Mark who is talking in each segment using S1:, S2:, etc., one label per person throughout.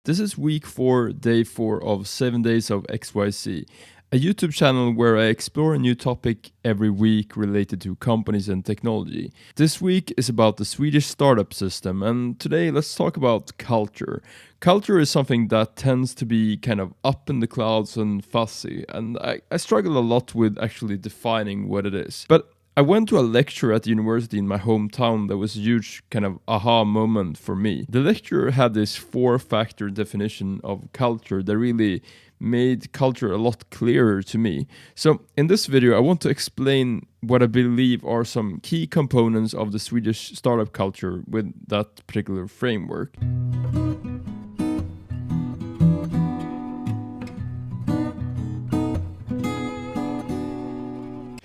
S1: This is week 4, day 4 of 7 days of XYZ, a YouTube channel where I explore a new topic every week related to companies and technology. This week is about the Swedish Startup System, and today let's talk about culture. Culture is something that tends to be kind of up in the clouds and fuzzy, and I struggle a lot with actually defining what it is. But I went to a lecture at the university in my hometown that was a huge kind of aha moment for me. The lecturer had this 4-factor definition of culture that really made culture a lot clearer to me. So in this video, I want to explain what I believe are some key components of the Swedish startup culture with that particular framework.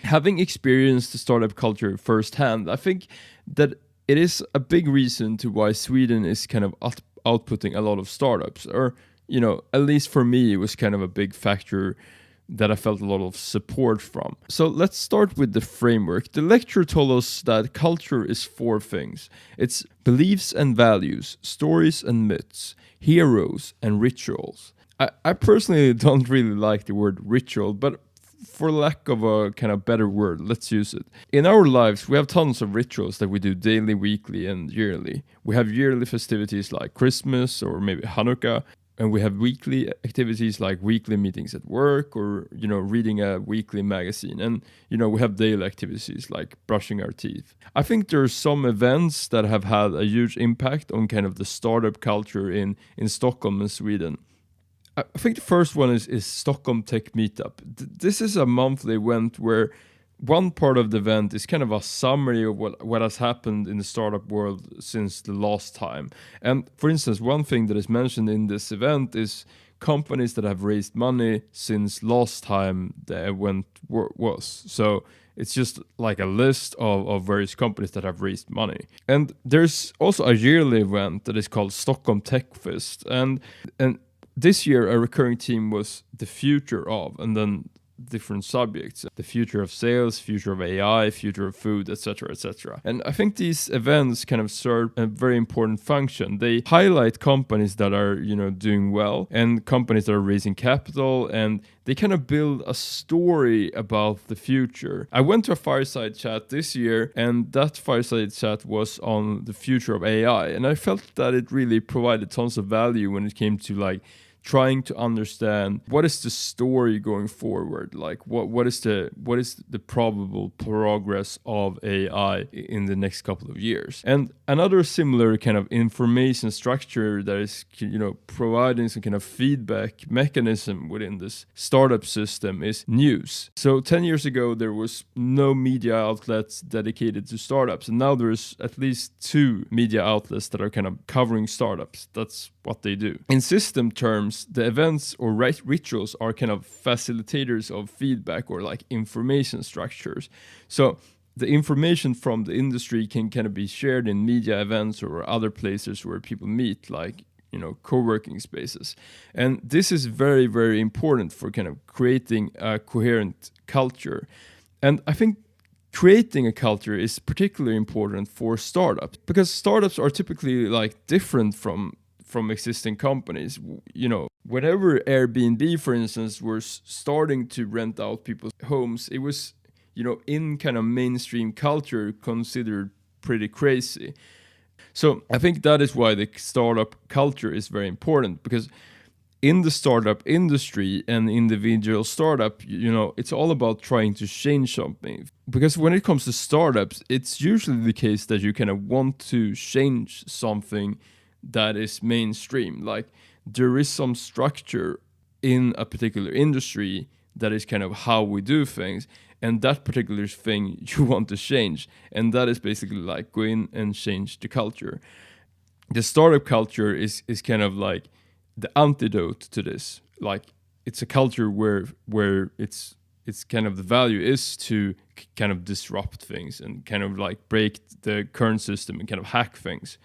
S1: Having experienced the startup culture firsthand, I think that it is a big reason to why Sweden is kind of outputting a lot of startups. Or, at least for me, it was kind of a big factor that I felt a lot of support from. So let's start with the framework. The lecturer told us that culture is 4 things. It's beliefs and values, stories and myths, heroes and rituals. I personally don't really like the word ritual, but for lack of a kind of better word, let's use it. In our lives, we have tons of rituals that we do daily, weekly, and yearly. We have yearly festivities like Christmas or maybe Hanukkah, and we have weekly activities like weekly meetings at work or, reading a weekly magazine. And, we have daily activities like brushing our teeth. I think there are some events that have had a huge impact on kind of the startup culture in Stockholm and Sweden. I think the first one is Stockholm Tech Meetup. This is a monthly event where one part of the event is kind of a summary of what has happened in the startup world since the last time. And for instance, one thing that is mentioned in this event is companies that have raised money since last time the event was. So it's just like a list of various companies that have raised money. And there's also a yearly event that is called Stockholm Tech Fest. And this year, a recurring theme was the future of, and then different subjects. The future of sales, future of AI, future of food, etc., etc. And I think these events kind of serve a very important function. They highlight companies that are, doing well and companies that are raising capital, and they kind of build a story about the future. I went to a fireside chat this year, and that fireside chat was on the future of AI. And I felt that it really provided tons of value when it came to trying to understand what is the story going forward, like what is the probable progress of AI in the next couple of years. And another similar kind of information structure that is providing some kind of feedback mechanism within this startup system is news. So 10 years ago there was no media outlets dedicated to startups, and now there's at least 2 media outlets that are kind of covering startups. That's what they do. In system terms, the events or rituals are kind of facilitators of feedback or like information structures. So the information from the industry can kind of be shared in media events or other places where people meet, like co-working spaces. And this is very, very important for kind of creating a coherent culture. And I think creating a culture is particularly important for startups, because startups are typically different from existing companies. Whenever Airbnb, for instance, were starting to rent out people's homes, it was, in kind of mainstream culture considered pretty crazy. So I think that is why the startup culture is very important, because in the startup industry and individual startup, it's all about trying to change something. Because when it comes to startups, it's usually the case that you kind of want to change something that is mainstream. Like there is some structure in a particular industry that is kind of how we do things, and that particular thing you want to change, and that is basically like go in and change the culture. The startup culture is kind of like the antidote to this. Like it's a culture where it's kind of the value is to kind of disrupt things and kind of like break the current system and kind of hack things.